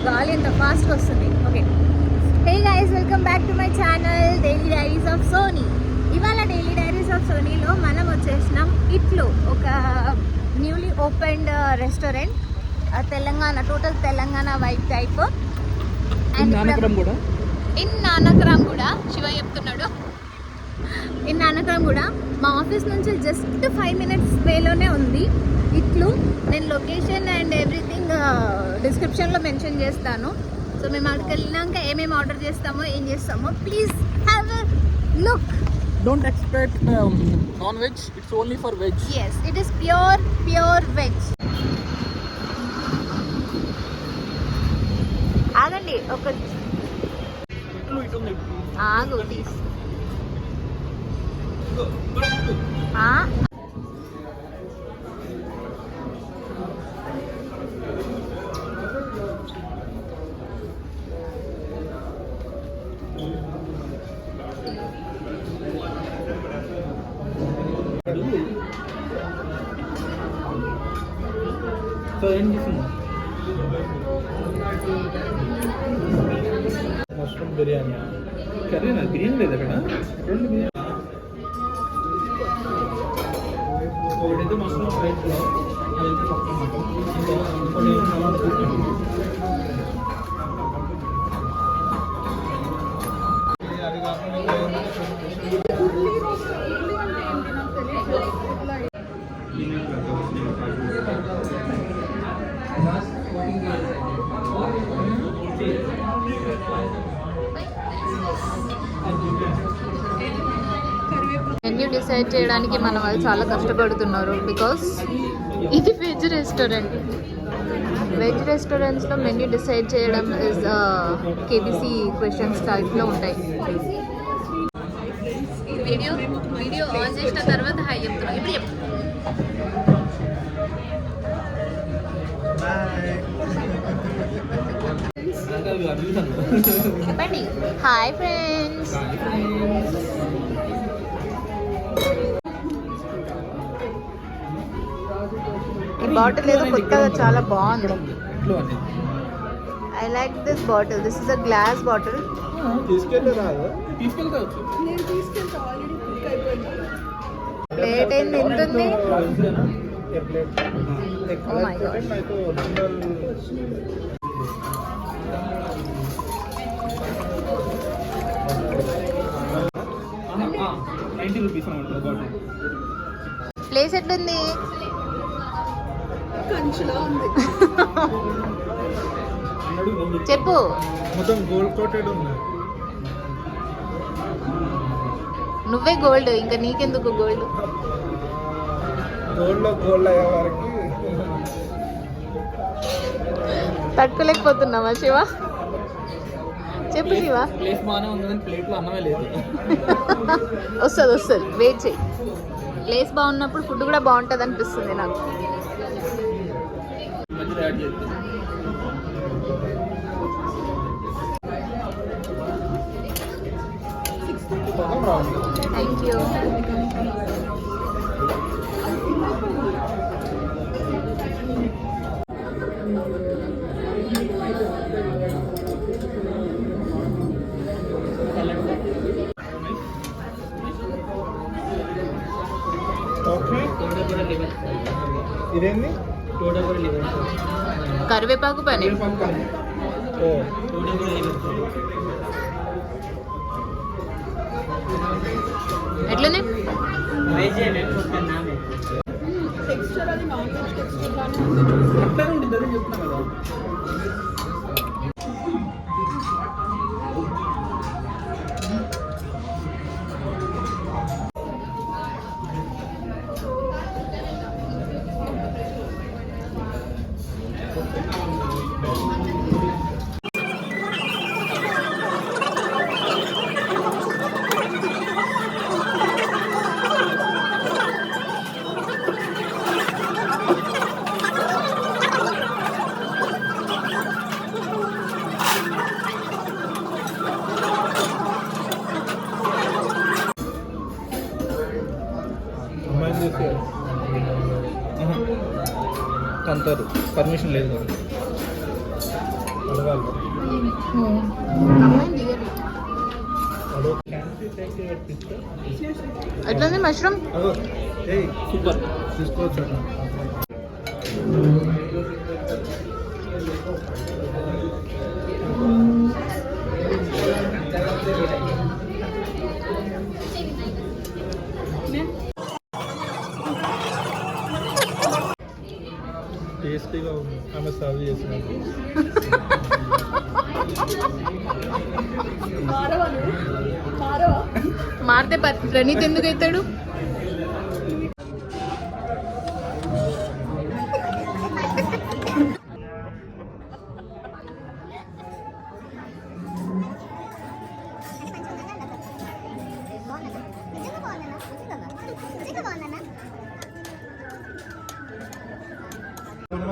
గాలి ఎంత ఫాస్ట్గా వస్తుంది. Okay, hey guys, welcome back to my channel daily diaries of Soni. ఇవాళ డైలీ డైరీస్ ఆఫ్ సోనీలో మనం వచ్చేసినాం ఇట్లు ఒక newly opened restaurant, Telangana, total Telangana vibe type. And in Nanakram కూడా శివ చెప్తున్నాడు. ఇన్ నానక్రామ్ కూడా మా ఆఫీస్ నుంచి జస్ట్ 5 minutes వేలోనే ఉంది ఇట్లు. నేను లొకేషన్ అండ్ ఎవ్రీథింగ్ డిస్క్రిప్షన్లో మెన్షన్ చేస్తాను. సో మేము అక్కడికి వెళ్ళినాక ఏమేమి ఆర్డర్ చేస్తామో ఏం చేస్తామో please have a look. Don't expect non-veg, it's only for veg. Yes, it is pure veg. ఆగండి ఒక ఆగు ప్లీజ్. మష్రూమ్ బిర్యానీ కర్రీ నా బిర్యానీ లేదు అక్కడ. రెండు బిర్యానీ ఒకటైతే మష్రూమ్ ఫ్రైడ్ అదైతే మెన్యూ డిసైడ్ చేయడానికి మన వాళ్ళు చాలా కష్టపడుతున్నారు. బికాస్ ఇది వెజ్ రెస్టారెంట్. వెజ్ రెస్టారెంట్స్లో మెన్యూ డిసైడ్ చేయడం ఇస్ కేబీసీ క్వశ్చన్స్ టైప్లో ఉంటాయి. వీడియో ఆన్ చేసిన తర్వాత హాయ్ చెప్తున్నాం. ఇప్పుడు చెప్పండి. Hi friends. ఈ బాటిల్ ఏదో కొత్తగా చాలా బాగుంది. I like this bottle. This is a glass bottle. Plate ఏంది ఎంత ఉంది? Oh my God. ప్లేస్ ఎట్లుంది? చెప్పు. మొత్తం గోల్డ్ కోటెడ్ ఉంది. నువ్వే గోల్డ్, ఇంకా నీకెందుకు గోల్డ్? గోల్డ్ అయ్యే వరకు తట్టుకోలేకపోతున్నావా శివ? చెప్పు శివ. ప్లేస్ బాగానే ఉంది, ప్లేట్లో అన్నమే లేదు. వస్తుంది, వెయిట్ చెయ్యి. ప్లేస్ బాగున్నప్పుడు ఫుడ్ కూడా బాగుంటుంది అనిపిస్తుంది నాకు. Thank you. ఇదేంది? కరివేపాకు పని. ఎట్లుంది? చెప్తున్నా కదా. అంటారు, పర్మిషన్ లేదు. అడగాలి. అమ్మాయిని దిగదు. అదో క్యాన్సీ టేక్ యువర్ పిక్చర్. ఎట్లుంది మష్రూమ్? అదో ఏయ్ సూపర్ తీసుకోవచ్చు అన్న. టేస్టీగా ఉంది ఆమె సర్వ్ చేసినట్టు. మారితే ప్రణీత్ ఎందుకు అవుతాడు?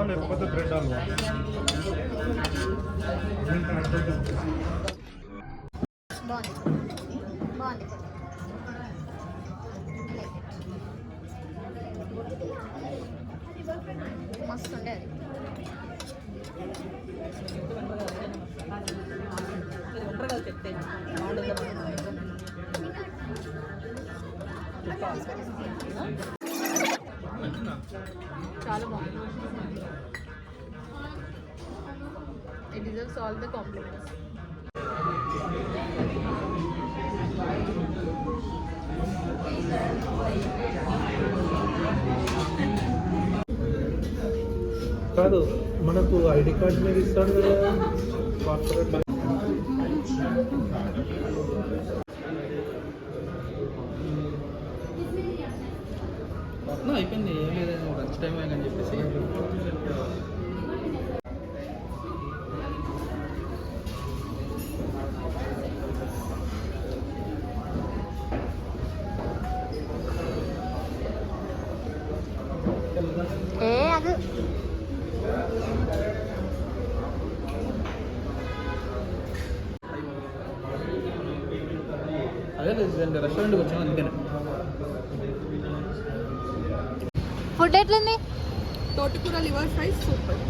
లేకపోతే బ్రెడ్ హల్వా. మస్తు ఉండే అది. చాలా బాగుంది. It deserves all the compliments. కాదు మనకు ఐడి కార్డ్ మీద ఇస్తాడు కదా కార్పొరేట్. అయిపోయింది ఏం లేదని లంచ్ టైం అని చెప్పేసి. అది అదే రెస్టారెంట్కి వచ్చాము అందుకనే. ఫుడ్ ఎట్లుంది? తోటకూర లివర్ ఫ్రై సూపర్.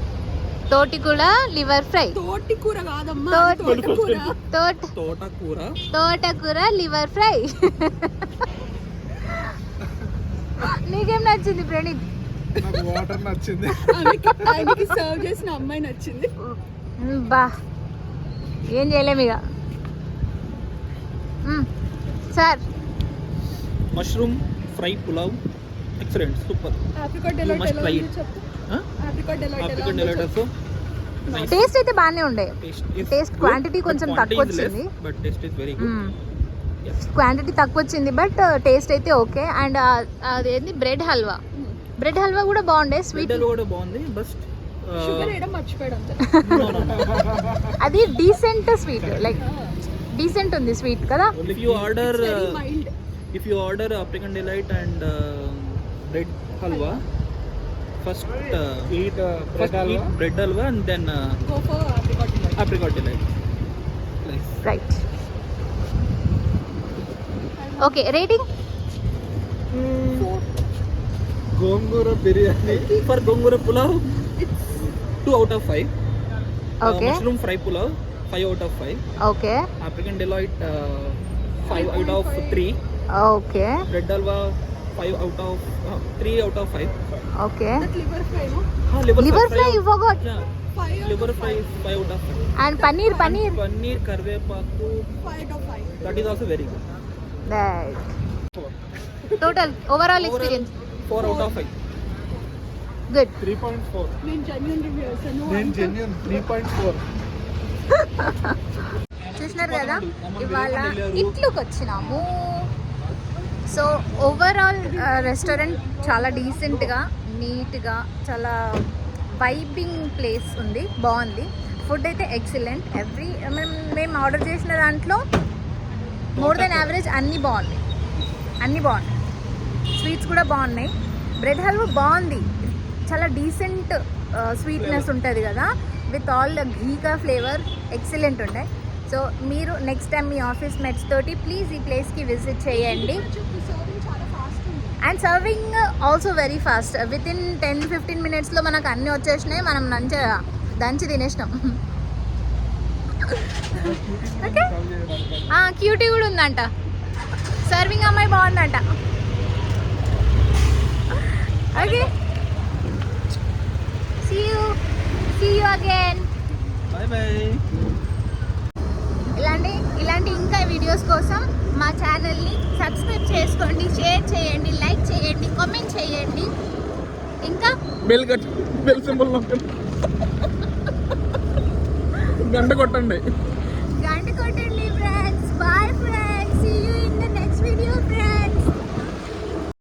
తోటికూర లివర్ ఫ్రై. తోటకూర కాదమ్మా, తోటకూర. తోటకూర తోటకూర లివర్ ఫ్రై. నీకేం నచ్చింది ప్రణీత్? నాకు వాటర్ నచ్చింది. ఆయనకి సర్వ్ చేసిన అమ్మాయి నచ్చింది. బా ఏం చేయలేము ఇక. Sir mushroom fry pulao excellent super. Apricot You must try it. చెప్పు. Huh? Apricot African delight also. Nice. Taste అయితే బాగానే ఉండే. is Taste good, quantity but కొంచెం quantity తక్కువ is less, వచ్చింది. but taste is very good. Yes. Quantity తక్కువ వచ్చింది but taste అయితే ఓకే. అండ్ అదేంటి బ్రెడ్ హల్వా. బ్రెడ్ హల్వా కూడా బాగుండే. స్వీట్ Bread కూడా బాగుంది బస్ట్ షుగర్ వేయడం మర్చిపోయాడు అంతే. అది డీసెంట్ స్వీట్, లైక్ డీసెంట్ ఉంది స్వీట్ కదా. if you order very mild. if you order African delight and bread halwa first eat bread halwa and then go for apricot delight. apricot delight. Nice. Right. Okay rating? Gongura biryani for gongura pulav 2 out of 5. Okay Mushroom fry pulav 5 out of 5. Okay African delight 5 out of 3. Okay Bread halwa 5 out of 3 out of 5. Okay. That liver fry no. Liver fry you forgot. Yeah. 5 Liver fry 5 out of 5. And paneer Paneer karvepaku 5 out of 5. that is also very good. That total overall experience 4 out of 5. Good. 3.4. నేను genuine review చేశాను. నేను genuine 3.4. చూసినారు కదా, ఇవాళ ఇట్లుకి వచ్చినాము. So overall restaurant చాలా డీసెంట్గా, నీట్గా, చాలా వైబింగ్ ప్లేస్ ఉంది, బాగుంది. ఫుడ్ అయితే ఎక్సలెంట్. మేము ఆర్డర్ చేసిన దాంట్లో మోర్ దెన్ యావరేజ్ అన్నీ బాగున్నాయి. స్వీట్స్ కూడా బాగున్నాయి. బ్రెడ్ హల్వా బాగుంది, చాలా డీసెంట్ స్వీట్నెస్ ఉంటుంది కదా, విత్ ఆల్ ద ఘీకా ఫ్లేవర్ ఎక్సలెంట్ ఉండే. సో మీరు నెక్స్ట్ టైం మీ ఆఫీస్ మెట్స్ తోటి ప్లీజ్ ఈ ప్లేస్కి విజిట్ చేయండి. చాలా ఫాస్ట్ ఉంది. And serving also very fast. Within 10-15 మినిట్స్లో మనకు అన్నీ వచ్చేసినాయి. మనం దంచి తినేసినాం. ఓకే క్యూటీ కూడా ఉందంట. సర్వింగ్ అమ్మాయి బాగుందంట. Okay see you again. Bye bye. ఇలాంటి ఇంకా వీడియోస్ కోసం మా ఛానల్ని సబ్స్క్రైబ్ చేసుకోండి, షేర్ చేయండి, లైక్ చేయండి, కామెంట్ చేయండి. ఇంకా బెల్ సింబల్ గంట కొట్టండి.